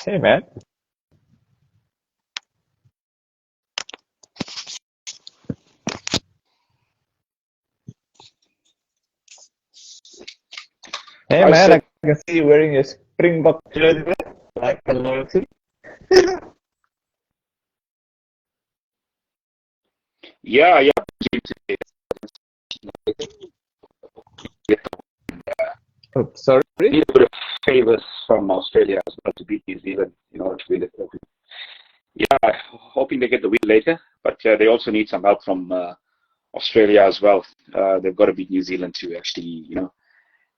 Hey man. Hey I man, I said, can see you wearing your Springbok jersey there. Like the loyalty. yeah, yeah. Oh, sorry? Need a bit of favors from Australia as well to beat New Zealand in order to win the trophy. Yeah, hoping they get the win later, but they also need some help from Australia as well. They've got to beat New Zealand to actually,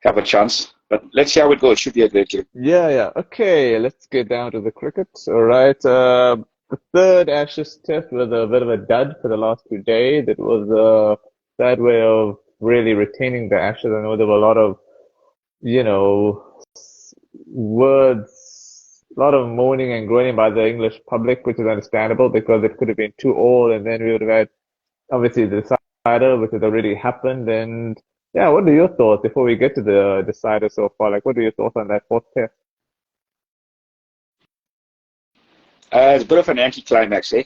have a chance. But let's see how it goes. Should be a great game. Yeah, yeah. Okay, let's get down to the cricket. All right. The third Ashes test was a bit of a dud for the last 2 days. It was a bad way of really retaining the Ashes. I know there were a lot of, you know, words, a lot of moaning and groaning by the English public, which is understandable because it could have been too old, and then we would have had obviously the decider, which has already happened. And yeah, what are your thoughts before we get to the decider so far? Like, what are your thoughts on that fourth test? It's a bit of an anticlimax, eh?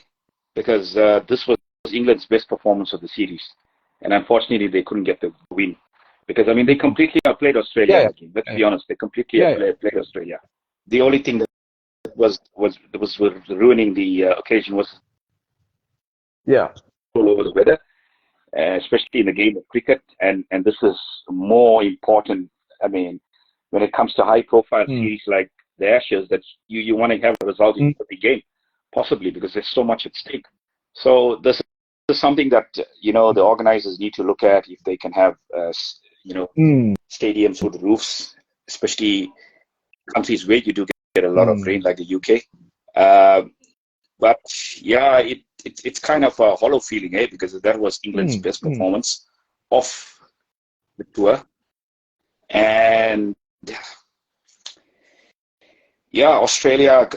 Because this was England's best performance of the series, and unfortunately they couldn't get the win. Because I mean they completely outplayed Australia Yeah, in the game. Let's yeah, be honest, they completely yeah, outplayed Australia. The only thing that was ruining the occasion was yeah, all over the weather, especially in the game of cricket. And this is more important. I mean, when it comes to high-profile mm, series like the Ashes, that you want to have a result in mm, every game, possibly because there's so much at stake. So this is something that the organizers need to look at if they can have mm, stadiums with roofs, especially countries where you do get a lot of mm, rain like the UK. Uh, but yeah, it's kind of a hollow feeling, eh? Because that was England's mm, best mm, performance of the tour, and yeah, Australia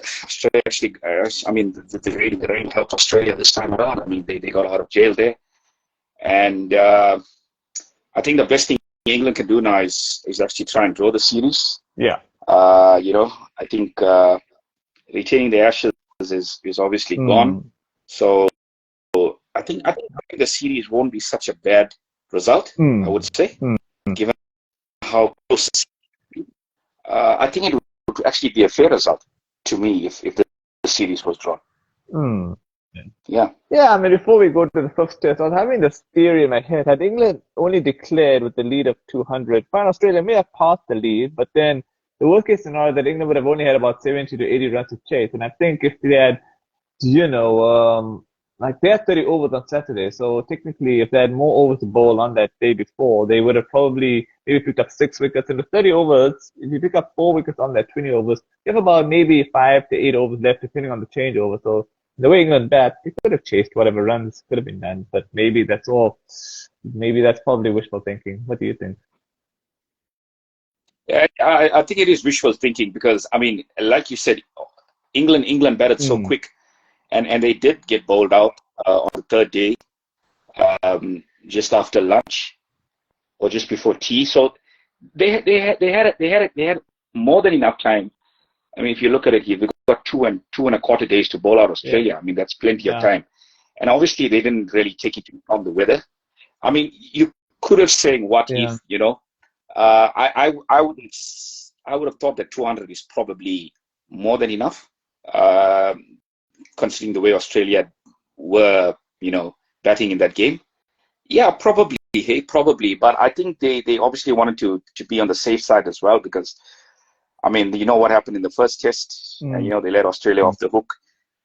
actually. I mean, the rain helped Australia this time around. I mean, they got out of jail there, and I think the best thing England can do now is actually try and draw the series. yeah, I think retaining the Ashes is obviously gone. mm, So I think the series won't be such a bad result. I would mm, say, mm, given how close. I think it would actually be a fair result to me if the series was drawn. mm. Yeah. Yeah, I mean, before we go to the first test, I was having this theory in my head. Had England only declared with the lead of 200, fine, Australia may have passed the lead, but then the worst case scenario that England would have only had about 70 to 80 runs to chase. And I think if they had, you know, like they had 30 overs on Saturday, so technically, if they had more overs to bowl on that day before, they would have probably maybe picked up 6 wickets. In the 30 overs, if you pick up 4 wickets on that 20 overs, you have about maybe 5 to 8 overs left, depending on the changeover. So the way England bat, they could have chased whatever runs could have been done, but maybe that's all. Maybe that's probably wishful thinking. What do you think? I think it is wishful thinking because I mean, like you said, England batted so Mm, quick, and they did get bowled out on the third day, just after lunch or just before tea. So they had more than enough time. I mean, if you look at it, you've got two and a quarter days to bowl out yeah, Australia. I mean, that's plenty of yeah. time. And obviously, they didn't really take into account the weather. I mean, you could have said, "What Yeah. if?" I would have thought that 200 is probably more than enough, uh, considering the way Australia were, batting in that game. Yeah, probably, hey, probably. But I think they obviously wanted to be on the safe side as well because I mean, you know what happened in the first test? Mm, They let Australia off the hook.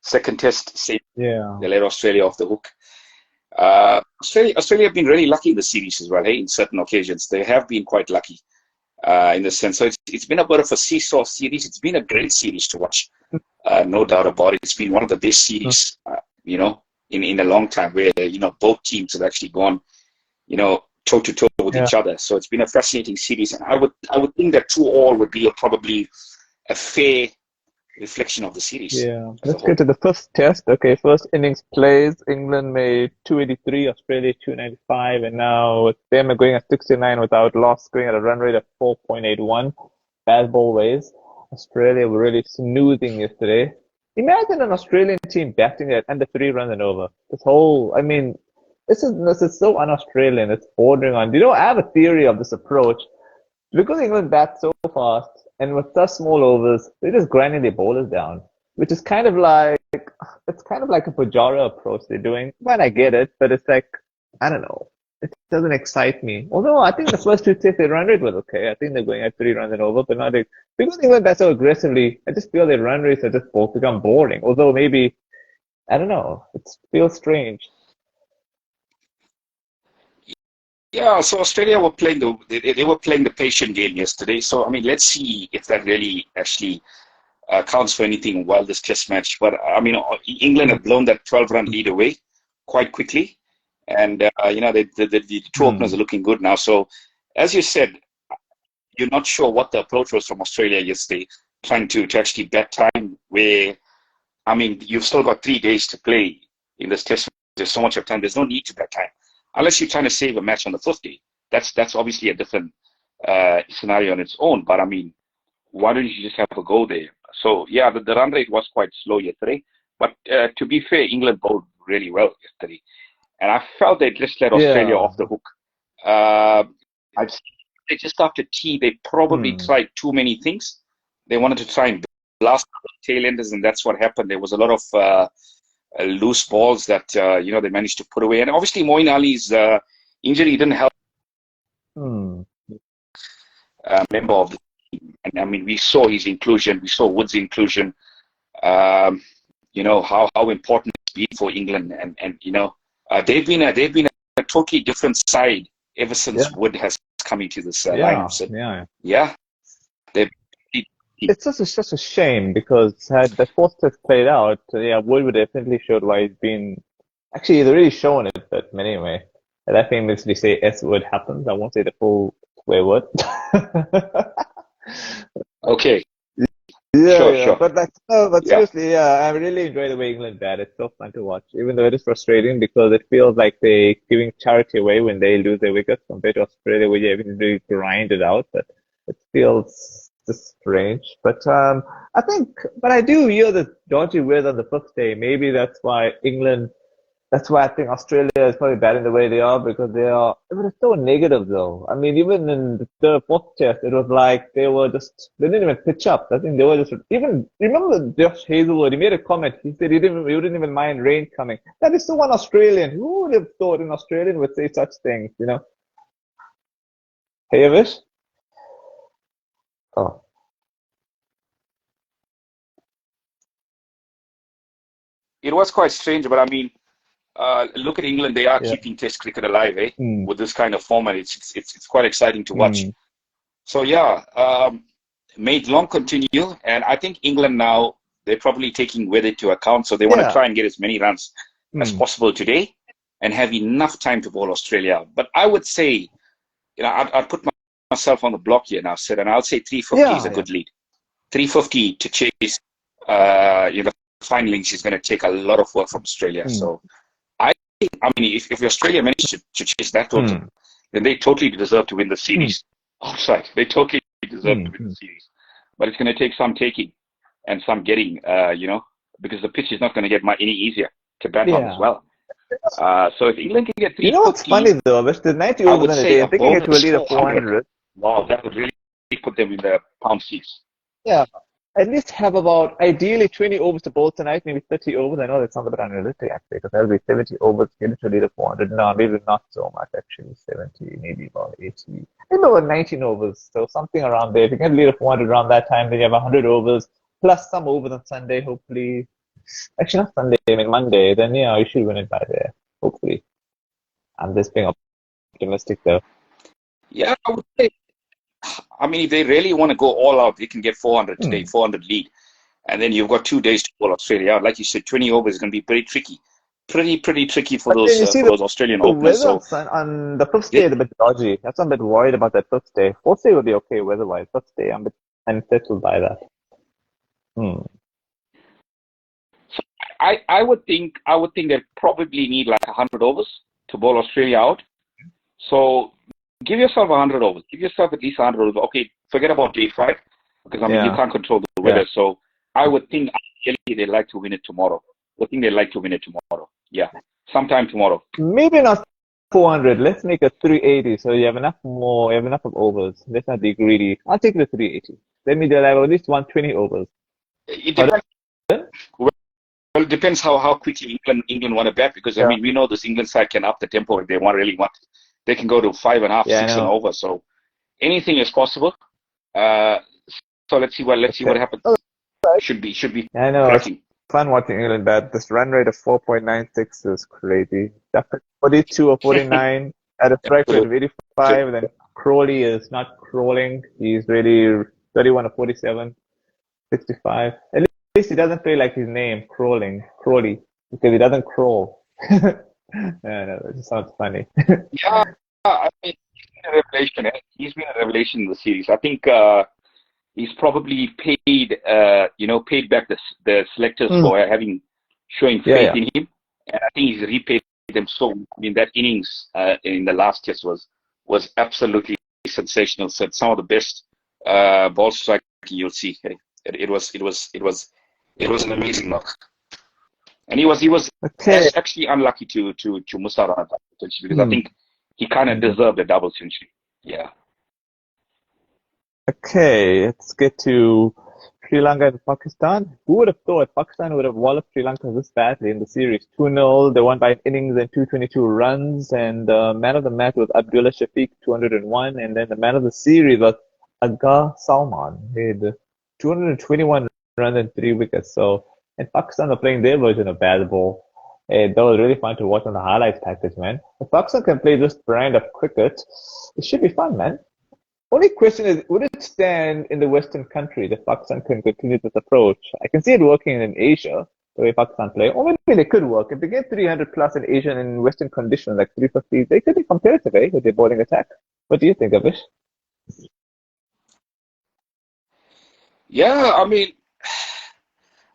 Second test, same. yeah. They let Australia off the hook. Australia have been really lucky in the series as well. Hey, in certain occasions, they have been quite lucky in the sense. So it's been a bit of a seesaw series. It's been a great series to watch, no doubt about it. It's been one of the best series, in a long time where both teams have actually gone, toe to toe with Yeah. each other. So it's been a fascinating series, and I would think that 2-all would be probably a fair reflection of the series Yeah, as a let's get whole. to the first test. Okay, first innings plays. England made 283, Australia 295, and now with them are going at 69 without loss, going at a run rate of 4.81 as ball ways. Australia were really snoozing yesterday. Imagine an Australian team batting at under 3 runs and over. I mean, this is so un-Australian. It's bordering on. I have a theory of this approach. Because England bats so fast and with such small overs, they're just grinding their bowlers down, which is kind of like a Pujara approach they're doing. But I get it, but it's like, I don't know. It doesn't excite me. Although I think the first two tests, their run rate was okay. I think they're going at 3 runs and over, but not because England bats so aggressively. I just feel their run rates are just both become boring. Although maybe, I don't know. It feels strange. Yeah, so Australia were playing they were playing the patient game yesterday. So I mean, let's see if that really actually counts for anything while this test match. But I mean, England have blown that 12-run lead away quite quickly, and the two openers are looking good now. So as you said, you're not sure what the approach was from Australia yesterday, trying to actually bet time. Where I mean, you've still got 3 days to play in this test. There's so much of time. There's no need to bet time. Unless you're trying to save a match on the 5th day. That's obviously a different scenario on its own. But I mean, why don't you just have a go there? So yeah, the run rate was quite slow yesterday. But to be fair, England bowled really well yesterday, and I felt they just let Australia off the hook. They just after tea, they probably tried too many things. They wanted to try and blast the tailenders, and that's what happened. There was a lot of loose balls that they managed to put away, and obviously Moeen Ali's injury didn't help. Member of the team, and I mean we saw his inclusion, we saw Wood's inclusion. How important it's been for England, and they've been a totally different side ever since Wood has come into this lineup. So, it's such a shame because had the fourth test played out, Wood would definitely showed why he's been. Actually, he's already shown it, but anyway, and I famously say S word happens. I won't say the full swear word. Okay. Sure. But seriously, I really enjoy the way England bat. It's so fun to watch, even though it is frustrating because it feels like they're giving charity away when they lose their wickets compared to Australia, where you have to really grind it out. But it feels just strange. But I do hear the dodgy weather on the 5th day. Maybe that's why England. That's why I think Australia is probably batting the way they are because they are. It was so negative though. I mean, even in the 4th test, it was like they didn't even pitch up. I think they were just even. Remember Josh Hazelwood? He made a comment. He said he didn't even mind rain coming. That is so un-Australian. Who would have thought an Australian would say such things? Hey, Avish. Oh. It was quite strange, but I mean. Look at England; they are keeping Test cricket alive, with this kind of format. It's quite exciting to watch. So may it long continue. And I think England now they're probably taking weather into account, so they want to try and get as many runs as possible today, and have enough time to bowl Australia. But I would say, I'd put myself on the block here now, Sid, and I'll say 350 is a good lead. 350 to chase. The final innings is going to take a lot of work from Australia. So. I mean, if Australia managed to chase that total, then they totally deserve to win the series. Outside, they totally deserve to win the series. But it's going to take some taking and some getting, because the pitch is not going to get any easier to bat on as well. So if England can get 350, what's funny though, the 90 overs in a day, if they can get to a lead of 400. Wow, that would really put them in the pound seats. Yeah. At least have about, ideally, 20 overs to bowl tonight, maybe 30 overs. I know that sounds a bit unrealistic, actually, because that'll be 70 overs, get it to lead of 400. No, maybe not so much, actually. 70, maybe about 80. Maybe about 19 overs, so something around there. If you get a lead of 400 around that time, then you have 100 overs, plus some overs on Sunday, hopefully. Actually, not Sunday, I mean Monday. Then, you should win it by there, hopefully. I'm just being optimistic, though. Yeah, I would say. I mean, if they really want to go all out, they can get 400 today, 400 lead. And then you've got 2 days to bowl Australia out. Like you said, 20 overs is going to be pretty tricky. Pretty tricky for those Australian openers. So, on the 5th day is a bit dodgy. That's I'm a bit worried about that 5th day. 4th day will be okay weather-wise. 5th day, I'm settled by that. So I would think they probably need like 100 overs to bowl Australia out. So give yourself 100 overs. Give yourself at least 100 overs. Okay, forget about day 5. because I mean you can't control the weather. So I would think ideally they'd like to win it tomorrow. I think they'd like to win it tomorrow. Yeah, sometime tomorrow. Maybe not 400. Let's make it 380. So you have enough more. You have enough of overs. Let's not be greedy. I'll take the 380. Let me do have at least 120 overs. It depends. Well, it depends how quickly England want to bat, because I mean we know this England side can up the tempo if they really want. They can go to 5.5, 6 and over. So anything is possible. So let's see what happens. Should be. I know. It's fun watching England bat. This run rate of 4.96 is crazy. 42 or 49 at a strike rate of 85. And then Crawley is not crawling. He's really 31 or 47, 65. At least he doesn't play like his name, Crawley, because he doesn't crawl. It just sounds funny. Yeah, I mean, he's been a revelation. He's been a revelation in the series. I think he's probably paid back the selectors for showing faith in him, and I think he's repaid them. So I mean, that innings in the last test was absolutely sensational. So some of the best ball striking you'll see. It was an amazing knock. And he was actually unlucky to miss out on that century, because I think he kind of deserved a double century. Yeah. Okay, let's get to Sri Lanka and Pakistan. Who would have thought Pakistan would have walloped Sri Lanka this badly in the series? 2-0, they won by innings and 222 runs, and the man of the match was Abdullah Shafiq, 201, and then the man of the series was Aga Salman, with 221 runs and 3 wickets. So, and Pakistan are playing their version of bad ball. That was really fun to watch on the highlights package, man. If Pakistan can play this brand of cricket, it should be fun, man. Only question is, would it stand in the Western countries if Pakistan can continue this approach? I can see it working in Asia, the way Pakistan play. Or maybe they could work. If they get 300 plus in Asian and Western conditions, like 350, they could be competitive, with their bowling attack. What do you think, Avish? Yeah, I mean,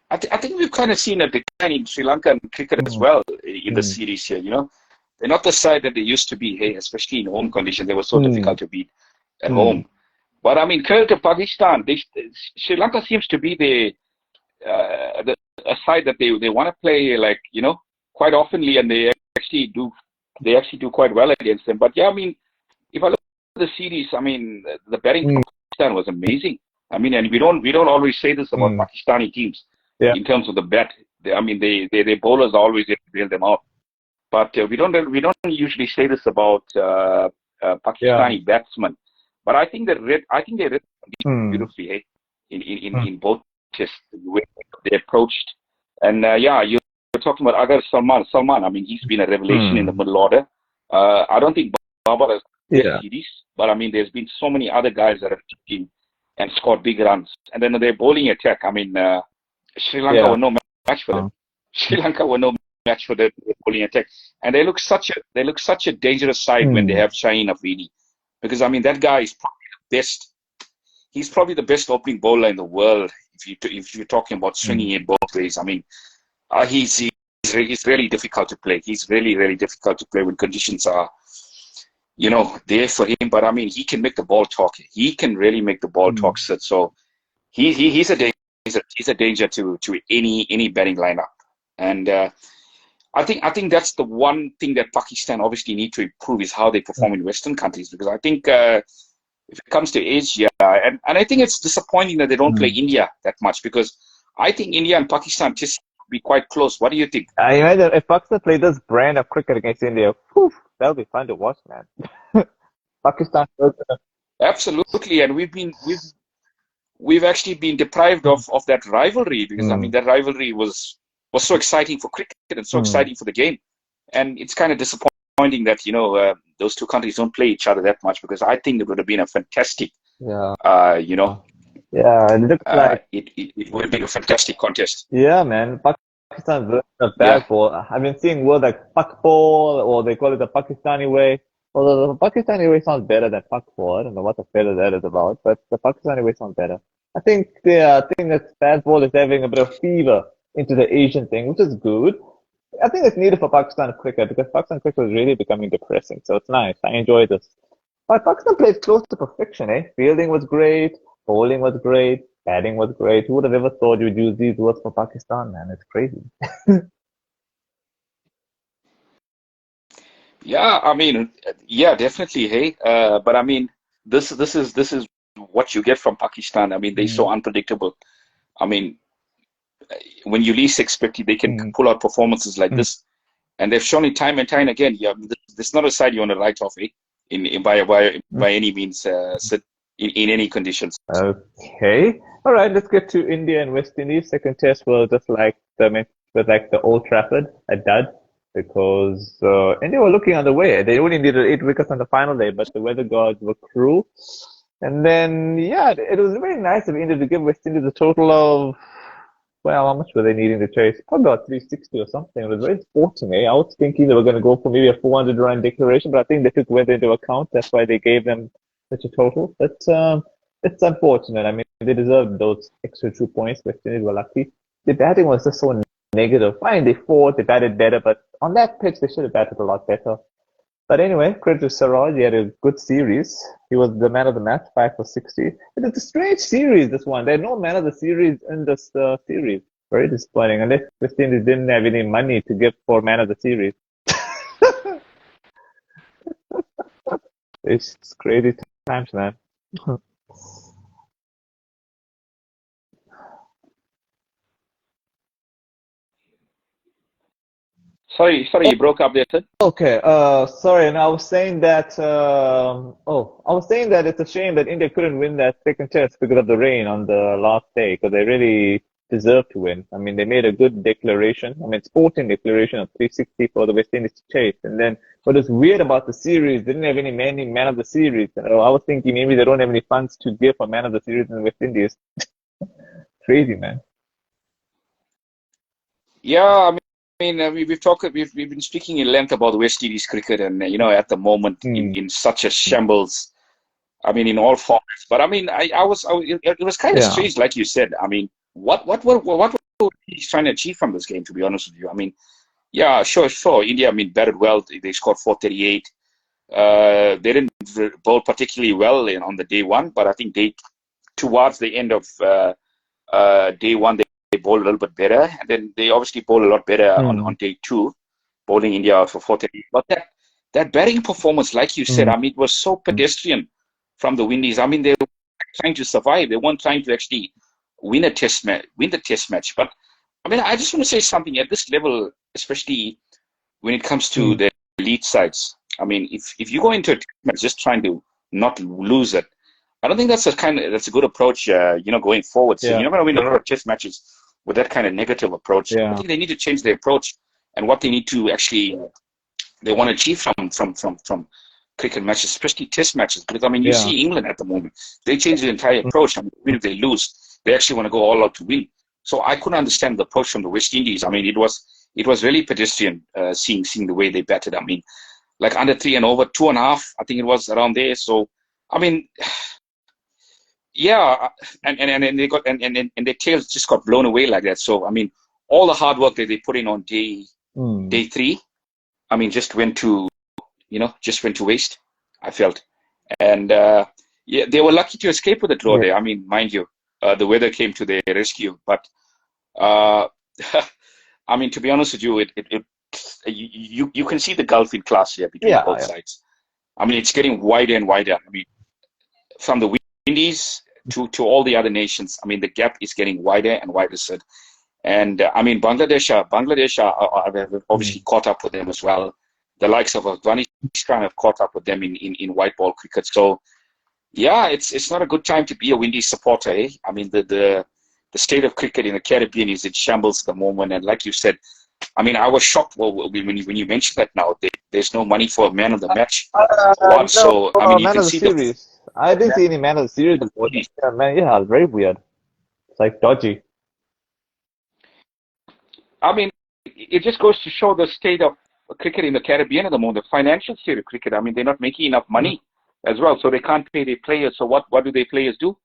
I think we've kind of seen a decline in Sri Lankan cricket as well in the series here. They're not the side that they used to be. Especially in home conditions, they were so difficult to beat at home. But I mean, credit to Pakistan, Sri Lanka seems to be a side that they want to play quite oftenly, and they actually do quite well against them. But yeah, I mean, if I look at the series, I mean, the batting from Pakistan was amazing. I mean, and we don't always say this about Pakistani teams in terms of the bat. I mean, their bowlers always bail them out. But we don't usually say this about Pakistani batsmen. But I think they read beautifully in both tests, the way they approached. And you're talking about Agar Salman. I mean, he's been a revelation in the middle order. I don't think Babar has series, but I mean, there's been so many other guys that have taken and scored big runs. And then their bowling attack, I mean, Sri Lanka were no match for them. Sri Lanka were no match for their bowling attack. And they look such a dangerous side when they have Shaheen Afridi. Because I mean, that guy is probably the best. He's probably the best opening bowler in the world. If you're talking about swinging it both ways, I mean, he's really difficult to play. He's really, really difficult to play when conditions are, there for him. But I mean, he can make the ball talk. He can really make the ball talk. So he's a danger. He's a danger to any batting lineup. And I think that's the one thing that Pakistan obviously need to improve, is how they perform in Western countries. Because I think if it comes to Asia, and I think it's disappointing that they don't play India that much, because I think India and Pakistan just be quite close. What do you think? I imagine if Pakistan play this brand of cricket against India, that'll be fun to watch, man. Pakistan. Absolutely, and we've actually been deprived of that rivalry, because I mean, that rivalry was so exciting for cricket and so exciting for the game. And it's kind of disappointing that, those two countries don't play each other that much, because I think it would have been a fantastic, it looks like it would have been a fantastic contest. Yeah, man. Pakistan's a bad ball. I've been seeing words like Pak ball, or they call it the Pakistani way. Although the Pakistani way sounds better than Pak ball. I don't know what the feather that is about, but the Pakistani way sounds better. I think that bad ball is having a bit of fever into the Asian thing, which is good. I think it's needed for Pakistan cricket, because Pakistan cricket is really becoming depressing. So it's nice. I enjoy this. But Pakistan plays close to perfection, Fielding was great. Bowling was great. Batting was great. Who would have ever thought you'd use these words for Pakistan, man? It's crazy. Yeah, I mean, yeah, definitely. Hey, but I mean, this is what you get from Pakistan. I mean, they're so Mm, unpredictable. I mean, when you least expect it, they can mm, pull out performances like mm. this, and they've shown it time and time again. Yeah, this is not a side you want to write off, eh? By any means, in any conditions. Okay. All right. Let's get to India and West Indies. Second test was just like the Old Trafford, a dud, because India were looking on the way. They only needed 8 wickets on the final day, but the weather gods were cruel. And then, yeah, it was very nice of India to give West Indies a total of, well, how much were they needing to chase? Probably about 360 or something. It was very sporting, eh? I was thinking they were going to go for maybe a 400-run declaration, but I think they took weather into account. That's why they gave them such a total. But it's unfortunate. I mean, they deserved those extra 2 points. West Indies were lucky. The batting was just so negative. Fine, they fought, they batted better, but on that pitch, they should have batted a lot better. But anyway, credit to Siraj. He had a good series. He was the man of the match, 5 for 60. It's a strange series, this one. There's no man of the series in this series. Very disappointing. Unless West Indies didn't have any money to give for man of the series. It's crazy times, man. Sorry, you broke up there, Sid. Okay, sorry, and I was saying that, I was saying that it's a shame that India couldn't win that second test because of the rain on the last day, because they really deserved to win. I mean, they made a good declaration, I mean, sporting declaration of 360 for the West Indies to chase. And then what is weird about the series, they didn't have any man of the series. I was thinking maybe they don't have any funds to give for man of the series in the West Indies. Crazy, man. Yeah, we've been speaking in length about West Indies cricket, and at the moment Hmm. in such a shambles. I mean, in all formats. But I mean, it was kind of Yeah. strange, like you said. I mean, what were he trying to achieve from this game? To be honest with you, I mean, yeah, sure. India, I mean, batted well. They scored 438. They didn't bowl particularly well on the day one, but I think towards the end of day one, they bowled a little bit better, and then they obviously bowled a lot better Hmm. on day two, bowling India out for 430. But that batting performance, like you said, Hmm. I mean, it was so pedestrian from the Windies. I mean, they were trying to survive. They weren't trying to actually win the test match. But I mean, I just want to say something at this level, especially when it comes to Hmm. the elite sides. I mean, if you go into a test match just trying to not lose it, I don't think that's a good approach. Going forward. So Yeah. you're not going to win a lot of test matches with that kind of negative approach. I Yeah. think they need to change their approach and what they need to actually they want to achieve from cricket matches, especially test matches. Because I mean, you Yeah. see England at the moment, they change the entire approach. I mean, even if they lose, they actually want to go all out to win. So I couldn't understand the approach from the West Indies. I mean, it was really pedestrian seeing the way they batted. I mean, like under three and over, 2.5, I think it was around there. So I mean, yeah, and they got and their tails just got blown away like that. So I mean, all the hard work that they put in on Hmm. day three, I mean, just went to waste. I felt, and yeah, they were lucky to escape with a draw Yeah. there. I mean, mind you, the weather came to their rescue, but uh, I mean, to be honest with you, you can see the gulf in class here between both Yeah. sides. I mean, it's getting wider and wider. I mean, from the Indies to all the other nations, I mean, the gap is getting wider and wider, Sid. And I mean, Bangladesh have Yeah. obviously caught up with them as well. The likes of Afghanistan have caught up with them in white ball cricket. So yeah, it's not a good time to be a Windies supporter. Eh? I mean, the state of cricket in the Caribbean is in shambles at the moment. And like you said, I mean, I was shocked when you mentioned that now there's no money for a man of the match award. No, So I mean, you man can of the see the series. I didn't see any man of the series before. Yeah, man, yeah, it's very weird. It's like dodgy. I mean, it just goes to show the state of cricket in the Caribbean at the moment, the financial state of cricket. I mean, they're not making enough Mm. money as well, so they can't pay their players. So what do their players do?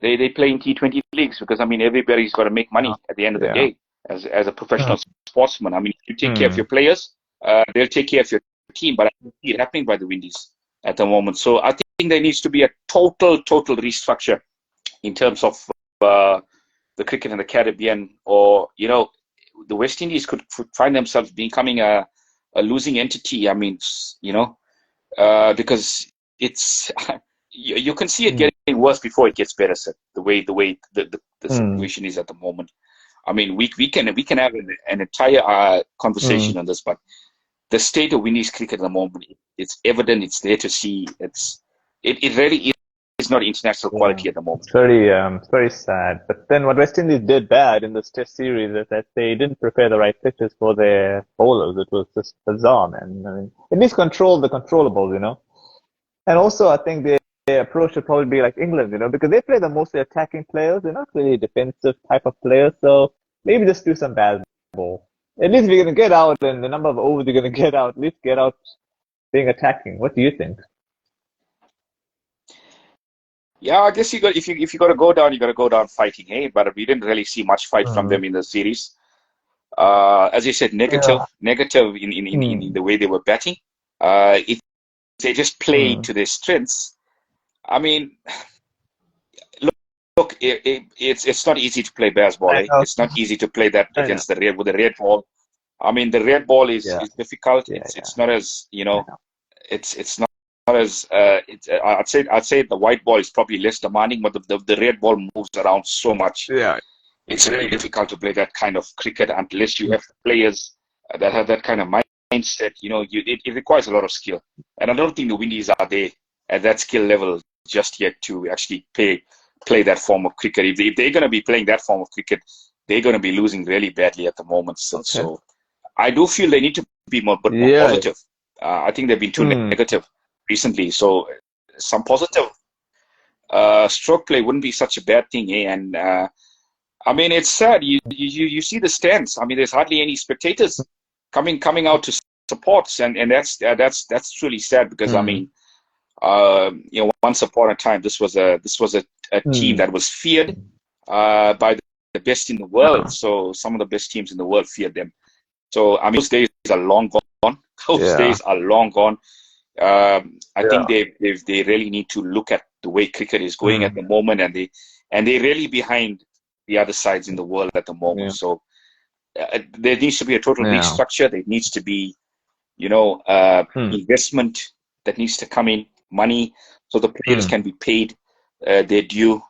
They play in T20 leagues because I mean everybody's got to make Yeah. money at the end of the Yeah. day as a Mm. professional sportsman. I mean, if you take care of Mm. your players, they'll take care of your team. But I don't see it happening by the Windies at the moment. So I think there needs to be a total restructure in terms of the cricket in the Caribbean, or the West Indies could find themselves becoming a losing entity. I mean, because it's you can see it getting worse before it gets better. Sir, the way the situation is at the moment. I mean, we can have an entire conversation on this, but the state of Windies cricket at the moment, it's evident. It's there to see. It really is not international quality at the moment. It's very sad. But then what West Indies did bad in this Test series is that they didn't prepare the right pitches for their bowlers. It was just bizarre, man. I mean, at least control the controllables, And also, I think their approach should probably be like England, because they play the mostly attacking players. They're not really defensive type of players. So maybe just do some bad ball. At least if you're going to get out, and the number of overs you're going to get out, at least get out being attacking. What do you think? Yeah, I guess if you got to go down, you got to go down fighting, hey. But we didn't really see much fight from them in the series. As you said, negative in the way they were batting. If they just played to their strengths, I mean, look, it's not easy to play baseball. Eh? It's not easy to play that against the red ball. I mean, the red ball is difficult. It's not as it's not as I'd say the white ball is probably less demanding, but the red ball moves around so much. Yeah, it's really difficult to play that kind of cricket unless you have players that have that kind of mindset. It requires a lot of skill, and I don't think the Windies are there at that skill level just yet to actually play that form of cricket. If they're going to be playing that form of cricket, they're going to be losing really badly at the moment. So I do feel they need to be more positive. I think they've been too negative recently. So some positive stroke play wouldn't be such a bad thing. Eh? And I mean, it's sad. You see the stands. I mean, there's hardly any spectators coming out to support, and that's truly sad because I mean, once upon a time, this was a team that was feared by the best in the world. So some of the best teams in the world feared them. So I mean, those days are long gone. Those days are long gone. I think they really need to look at the way cricket is going at the moment, and they're really behind the other sides in the world at the moment. So there needs to be a total restructure. There needs to be, investment that needs to come in, money, so the players can be paid their due.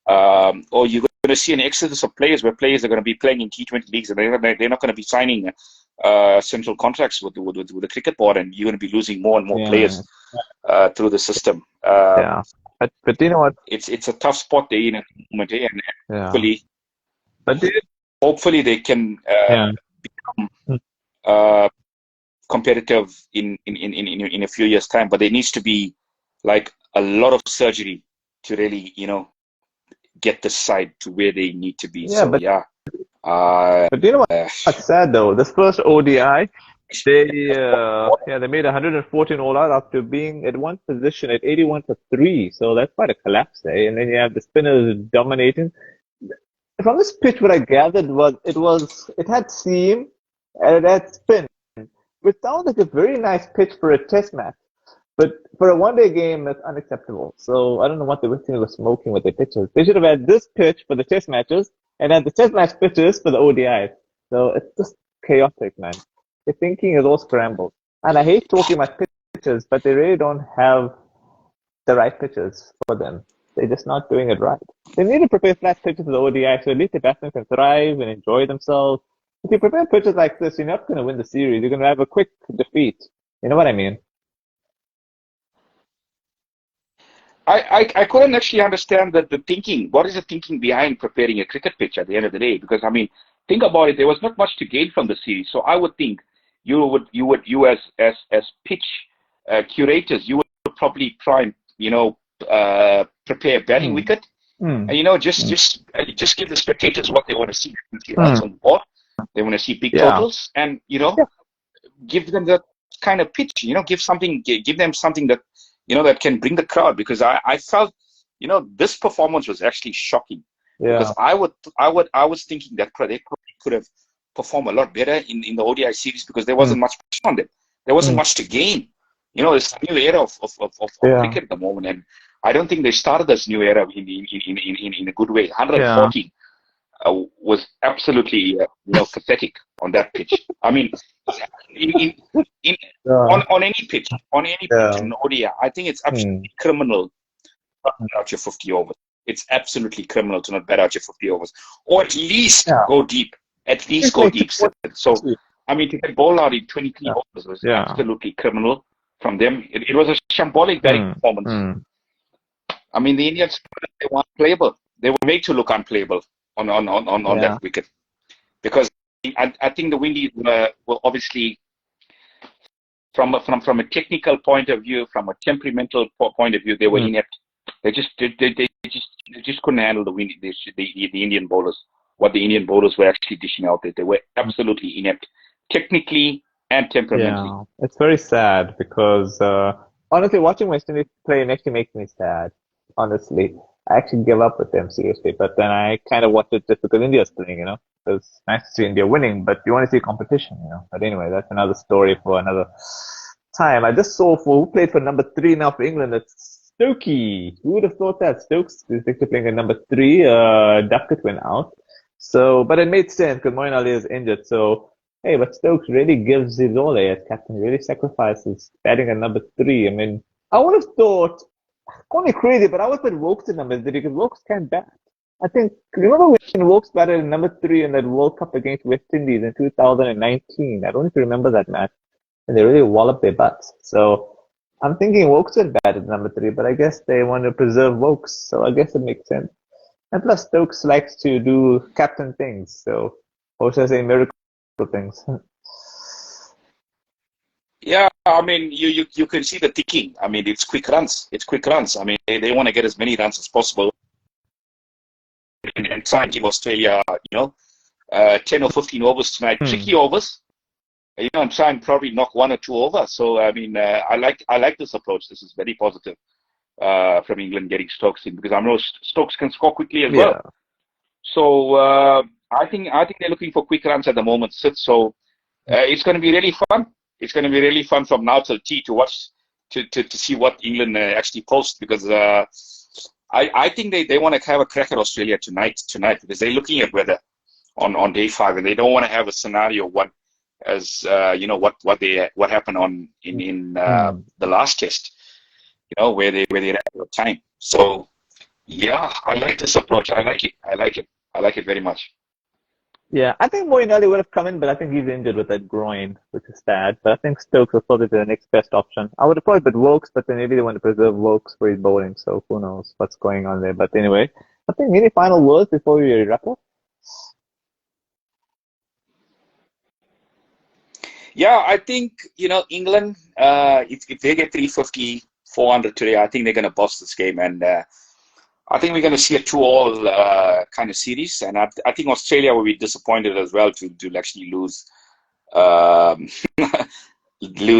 Or you're going to see an exodus of players where players are going to be playing in T20 leagues, and they're not going to be signing central contracts with the cricket board, and you're going to be losing more and more players through the system. But you know what? It's a tough spot they're in at the moment, and hopefully they can become competitive in a few years' time. But there needs to be like a lot of surgery to really get the side to where they need to be. But you know what? That's sad though. This first ODI, they made 114 all out after being at one position at 81 for 3. So that's quite a collapse there. And then you have the spinners dominating. From this pitch, what I gathered was it had seam and it had spin, which sounds like a very nice pitch for a test match. But for a one-day game, that's unacceptable. So I don't know what the West Indies were smoking with their pitches. They should have had this pitch for the test matches and had the test match pitches for the ODIs. So it's just chaotic, man. The thinking is all scrambled. And I hate talking about pitches, but they really don't have the right pitches for them. They're just not doing it right. They need to prepare flat pitches for the ODI so at least the batsmen can thrive and enjoy themselves. If you prepare pitches like this, you're not going to win the series. You're going to have a quick defeat. You know what I mean? I couldn't actually understand the thinking. What is the thinking behind preparing a cricket pitch at the end of the day? Because I mean, think about it. There was not much to gain from the series. So I would think you as pitch curators, you would probably try and prepare a batting wicket, and just give the spectators what they want to see. Runs on the board. They want to see big totals, and give them that kind of pitch. Give them something that that can bring the crowd, because I felt, this performance was actually shocking. Yeah. Because I was thinking that they probably could have performed a lot better in the ODI series, because there wasn't much on them. There wasn't much to gain. It's a new era of cricket at the moment, and I don't think they started this new era in a good way. 114 was absolutely pathetic on that pitch. I mean, on any pitch, in ODI, I think it's absolutely criminal not to bat out your 50 overs. It's absolutely criminal to not bat out your 50 overs, or at least go deep. At least go deep. So, I mean, to get bowled out in 23 overs was absolutely criminal from them. It was a shambolic batting performance. I mean, the Indians, they were unplayable. They were made to look unplayable on that wicket, because I think the Windies were obviously, from a technical point of view, from a temperamental point of view, they were inept. They just couldn't handle the Indian bowlers. What the Indian bowlers were actually dishing out there, they were absolutely inept, technically and temperamentally. Yeah, it's very sad because honestly, watching West Indies play actually makes me sad. Honestly, I actually give up with them seriously, but then I kind of watch it just because India's playing. It's nice to see India winning, but you want to see competition. But anyway, that's another story for another time. I just saw who played for number 3 now for England. It's Stokey. Who would have thought that? Stokes is actually playing at number 3. Duckett went out. So, but it made sense because Moeen Ali is injured. So, hey, but Stokes really gives his all as captain. He really sacrifices batting at number 3. I mean, I would have thought, call me crazy, but I would put Wokes in number 3 because Wokes can't bat. I think, remember when Wokes batted at number 3 in that World Cup against West Indies in 2019? I don't know if you remember that match. And they really walloped their butts. So, I'm thinking Wokes would bat at number 3, but I guess they want to preserve Wokes, so I guess it makes sense. And plus, Stokes likes to do captain things, so, or should I say miracle things. Yeah, I mean, you can see the ticking. I mean, it's quick runs. I mean, they want to get as many runs as possible and try and give Australia, 10 or 15 overs tonight, tricky overs. And try and probably knock 1 or 2 over. So, I mean, I like this approach. This is very positive from England getting Stokes in, because I know Stokes can score quickly as well. So, I think they're looking for quick runs at the moment, Sid. So, it's going to be really fun. It's going to be really fun from now till tea to watch, to see what England actually post, because I think they want to have a crack at Australia tonight, because they're looking at weather on day 5, and they don't want to have a scenario one, as what happened in the last test, where they ran out of time. So yeah, I like this approach. I like it very much. Yeah, I think Moeen Ali would have come in, but I think he's injured with that groin, which is sad. But I think Stokes was probably the next best option. I would have probably put Wokes, but then maybe they want to preserve Wokes for his bowling, so who knows what's going on there. But anyway, I think any final words before we wrap up? Yeah, I think, England, if they get 350, 400 today, I think they're going to boss this game. And I think we're going to see a 2-all kind of series. And I think Australia will be disappointed as well to actually lose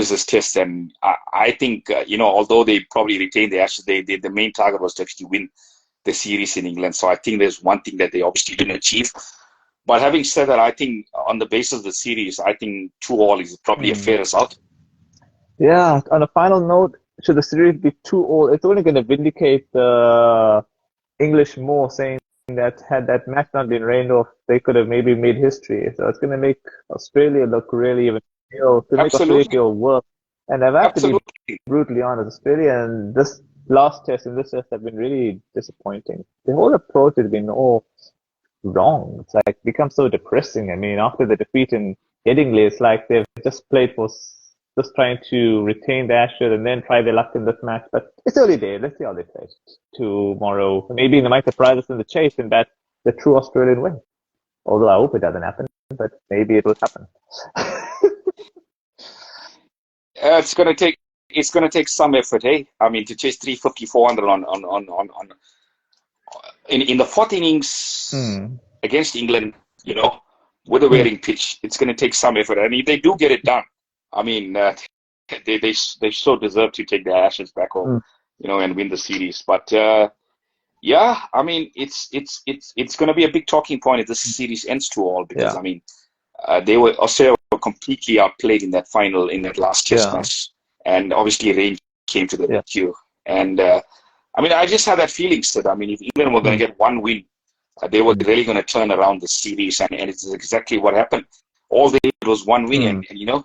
this test. And I think, although they probably retained the Ashes, the main target was to actually win the series in England. So I think there's one thing that they obviously didn't achieve. But having said that, I think on the basis of the series, I think 2-all is probably a fair result. Yeah, on a final note, should the series be 2-all, it's only going to vindicate the English more, saying that had that match not been rained off, they could have maybe made history. So it's going to make Australia look really even feel, to make Australia feel worse. And I've had to be brutally honest, Australia and this last test and this test have been really disappointing. The whole approach has been all wrong. It's like become so depressing. I mean, after the defeat in Headingley, it's like they've just played for just trying to retain the Ashes and then try their luck in this match. But it's early days. Let's see how they play tomorrow. Maybe they might surprise us in the chase and that's the true Australian win. Although I hope it doesn't happen, but maybe it will happen. It's going to take some effort, hey? I mean, to chase 350, 400 in the 4th innings against England, with a wearing pitch, it's going to take some effort. And if they do get it done, I mean, they so deserve to take the Ashes back home, and win the series. But yeah, I mean, it's going to be a big talking point if this series ends 2-all, because I mean, Australia were completely outplayed in that last test match, and obviously rain came to the rescue. And I mean, I just had that feeling, Sid. I mean, if England were going to get one win, they were really going to turn around the series, and it's exactly what happened. All they did was one win, and you know,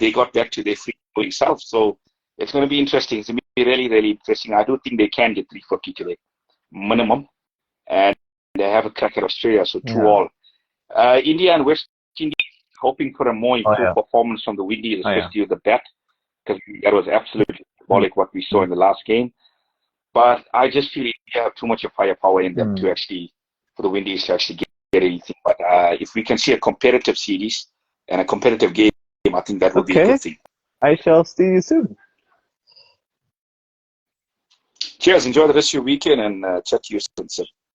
they got back to their free-flowing self. So it's going to be interesting. It's going to be really, really interesting. I do think they can get 350 today, minimum, and they have a crack at Australia. So 2-all. India and West Indies hoping for a more improved performance from the Windies, especially with the bat, because that was absolutely symbolic what we saw in the last game. But I just feel India have too much of firepower in them to actually, for the Windies to actually get anything. But if we can see a competitive series and a competitive game, I think that would be a good thing. I shall see you soon. Cheers. Enjoy the rest of your weekend and chat to you soon, sir.